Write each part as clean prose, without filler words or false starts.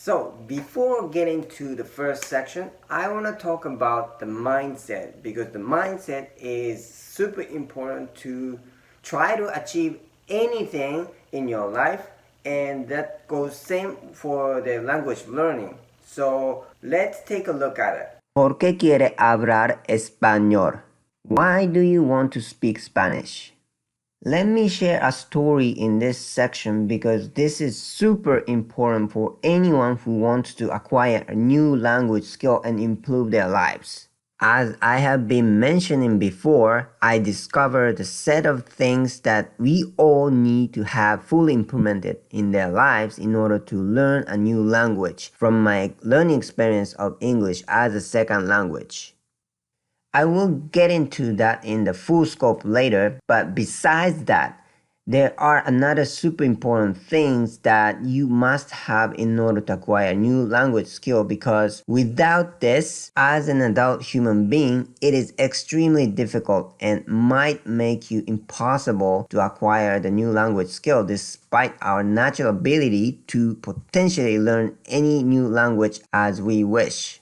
So, before getting to the first section, I want to talk about the mindset because the mindset is super important to try to achieve anything in your life, and that goes same for the language learning. So, let's take a look at it. ¿Por qué quiere hablar español? Why do you want to speak Spanish? Let me share a story in this section because this is super important for anyone who wants to acquire a new language skill and improve their lives. As I have been mentioning before, I discovered a set of things that we all need to have fully implemented in their lives in order to learn a new language from my learning experience of English as a second language. I will get into that in the full scope later, but besides that, there are another super important things that you must have in order to acquire a new language skill because without this, as an adult human being, it is extremely difficult and might make you impossible to acquire the new language skill despite our natural ability to potentially learn any new language as we wish.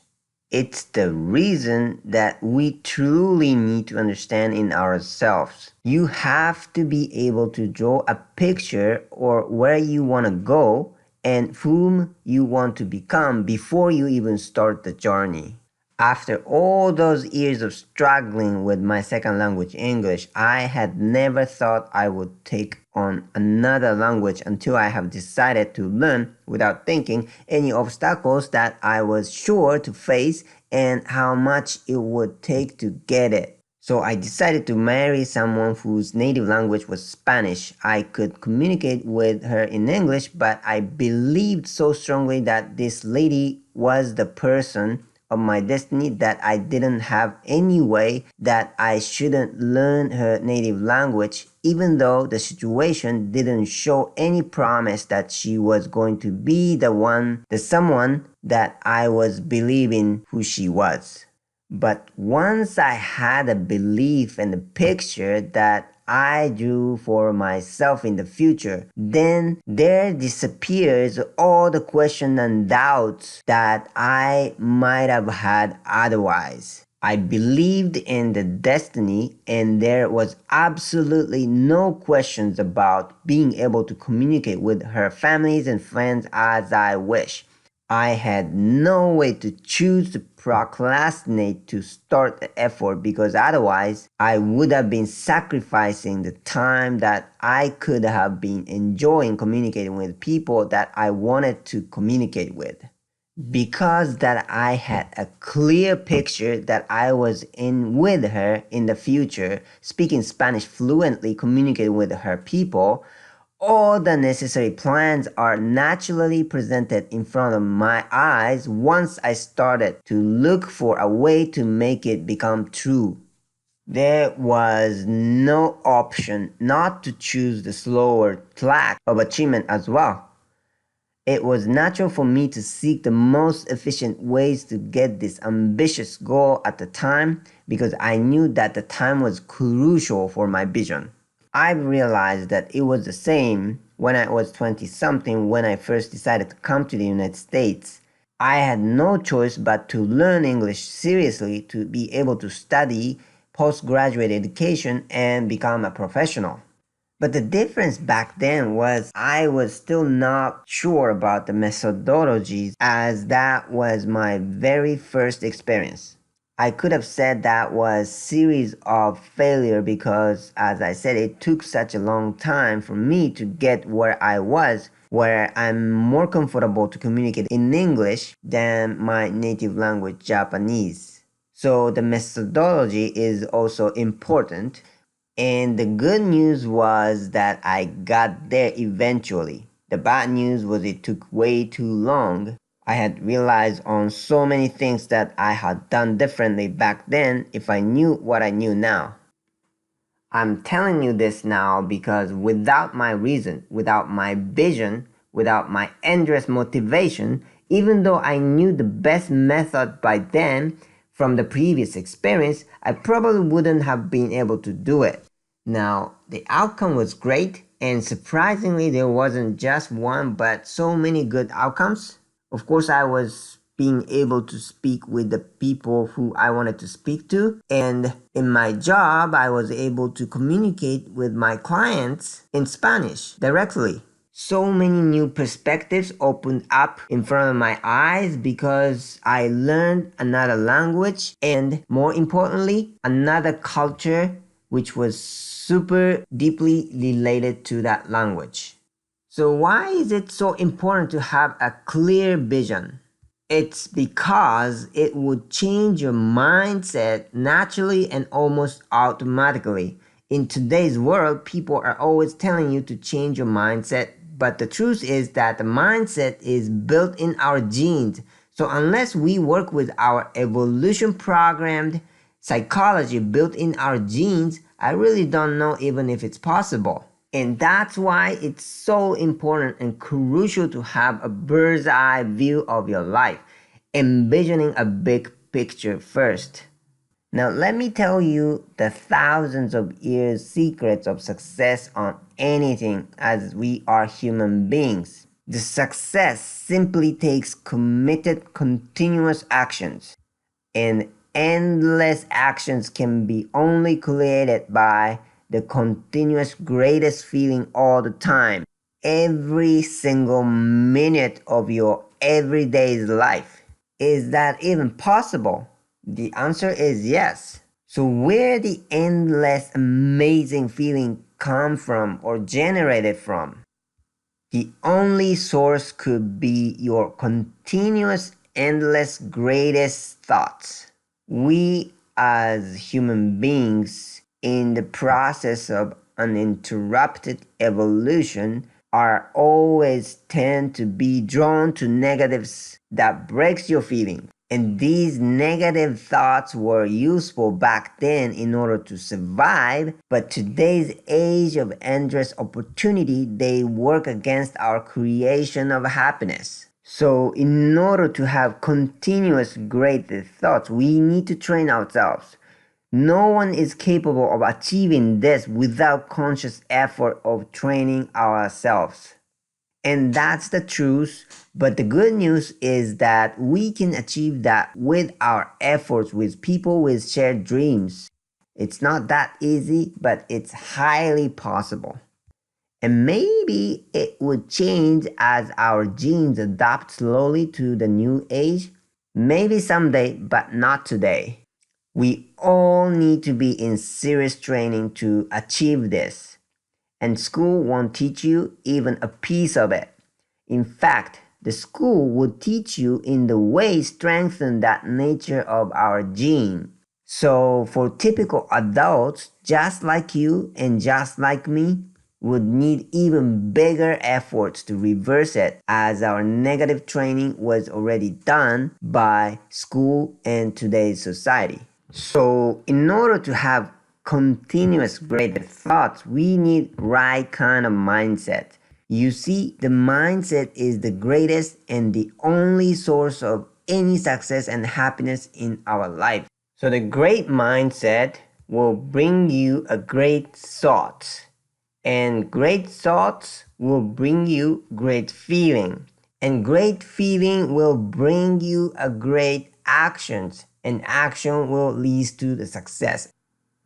It's the reason that we truly need to understand in ourselves. You have to be able to draw a picture or where you want to go and whom you want to become before you even start the journey. After all those years of struggling with my second language, English, I had never thought I would take on another language until I have decided to learn without thinking any obstacles that I was sure to face and how much it would take to get it. So I decided to marry someone whose native language was Spanish. I could communicate with her in English, but I believed so strongly that this lady was the person of my destiny that I didn't have any way that I shouldn't learn her native language, even though the situation didn't show any promise that she was going to be the someone that I was believing who she was. But once I had a belief and a picture that I drew for myself in the future, then there disappears all the questions and doubts that I might have had otherwise. I believed in the destiny and there was absolutely no questions about being able to communicate with her families and friends as I wish. I had no way to choose to procrastinate to start the effort because otherwise I would have been sacrificing the time that I could have been enjoying communicating with people that I wanted to communicate with. Because that I had a clear picture that I was in with her in the future, speaking Spanish fluently, communicating with her people, all the necessary plans are naturally presented in front of my eyes once I started to look for a way to make it become true. There was no option not to choose the slower track of achievement as well. It was natural for me to seek the most efficient ways to get this ambitious goal at the time because I knew that the time was crucial for my vision. I've realized that it was the same when I was 20 something when I first decided to come to the United States. I had no choice but to learn English seriously to be able to study postgraduate education and become a professional. But the difference back then was I was still not sure about the methodologies as that was my very first experience. I could have said that was series of failure because as I said it took such a long time for me to get where I was where I'm more comfortable to communicate in English than my native language Japanese. So the methodology is also important and the good news was that I got there eventually. The bad news was it took way too long. I had realized on so many things that I had done differently back then if I knew what I knew now. I'm telling you this now because without my reason, without my vision, without my endless motivation, even though I knew the best method by then from the previous experience, I probably wouldn't have been able to do it. Now, the outcome was great, and surprisingly, there wasn't just one but so many good outcomes. Of course, I was being able to speak with the people who I wanted to speak to. And in my job, I was able to communicate with my clients in Spanish directly. So many new perspectives opened up in front of my eyes because I learned another language and, more importantly, another culture which was super deeply related to that language. So why is it so important to have a clear vision? It's because it would change your mindset naturally and almost automatically. In today's world, people are always telling you to change your mindset, but the truth is that the mindset is built in our genes. So unless we work with our evolution programmed psychology built in our genes, I really don't know even if it's possible. And that's why it's so important and crucial to have a bird's eye view of your life, envisioning a big picture first. Now, let me tell you the thousands of years secrets of success on anything as we are human beings. The success simply takes committed, continuous actions, and endless actions can be only created by the continuous greatest feeling all the time, every single minute of your everyday's life. Is that even possible? The answer is yes. So where the endless amazing feeling come from or generated from? The only source could be your continuous, endless, greatest thoughts. We as human beings, in the process of uninterrupted evolution, are always tend to be drawn to negatives that breaks your feelings. And these negative thoughts were useful back then in order to survive, but today's age of endless opportunity, they work against our creation of happiness. So in order to have continuous great thoughts, we need to train ourselves. No one is capable of achieving this without conscious effort of training ourselves. And that's the truth. But the good news is that we can achieve that with our efforts with people with shared dreams. It's not that easy, but it's highly possible. And maybe it would change as our genes adapt slowly to the new age. Maybe someday, but not today. We all need to be in serious training to achieve this. And school won't teach you even a piece of it. In fact, the school would teach you in the way strengthen that nature of our gene. So for typical adults, just like you and just like me, would need even bigger efforts to reverse it as our negative training was already done by school and today's society. So in order to have continuous great thoughts, we need right kind of mindset. You see, the mindset is the greatest and the only source of any success and happiness in our life. So the great mindset will bring you a great thought, and great thoughts will bring you great feeling, and great feeling will bring you a great actions, and action will lead to the success.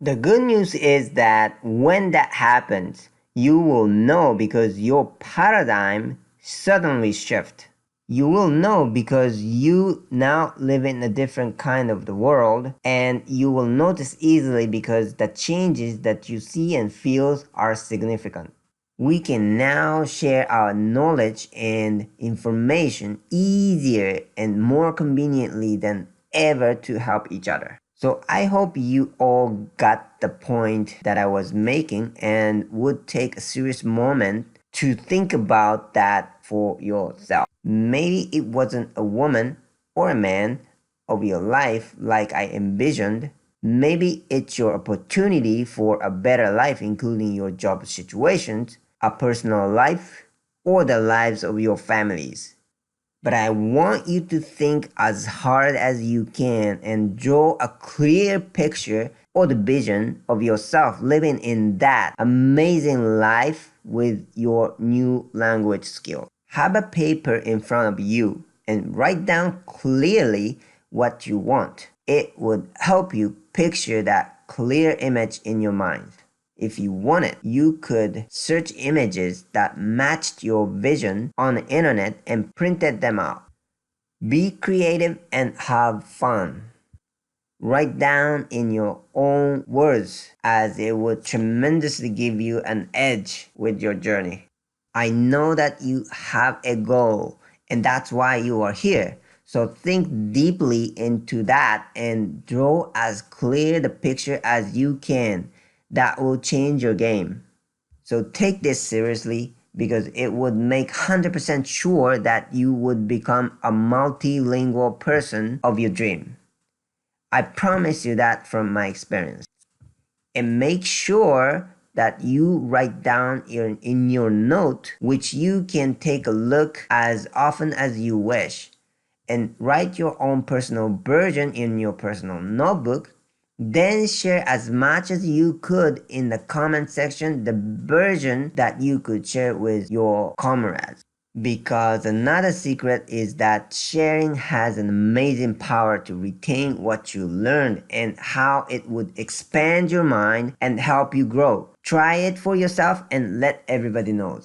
The good news is that when that happens, you will know because your paradigm suddenly shift. You will know because you now live in a different kind of the world, and you will notice easily because the changes that you see and feel are significant. We can now share our knowledge and information easier and more conveniently than ever to help each other. So I hope you all got the point that I was making and would take a serious moment to think about that for yourself. Maybe it wasn't a woman or a man of your life like I envisioned. Maybe it's your opportunity for a better life, including your job situations, a personal life, or the lives of your families. But I want you to think as hard as you can and draw a clear picture or the vision of yourself living in that amazing life with your new language skill. Have a paper in front of you and write down clearly what you want. It would help you picture that clear image in your mind. If you wanted, you could search images that matched your vision on the internet and printed them out. Be creative and have fun. Write down in your own words, as it would tremendously give you an edge with your journey. I know that you have a goal, and that's why you are here. So think deeply into that and draw as clear the picture as you can. That will change your game. So take this seriously, because it would make 100% sure that you would become a multilingual person of your dream. I promise you that from my experience. And make sure that you write down in your note, which you can take a look as often as you wish, and write your own personal version in your personal notebook. Then share as much as you could in the comment section, the version that you could share with your comrades. Because another secret is that sharing has an amazing power to retain what you learned and how it would expand your mind and help you grow. Try it for yourself and let everybody know.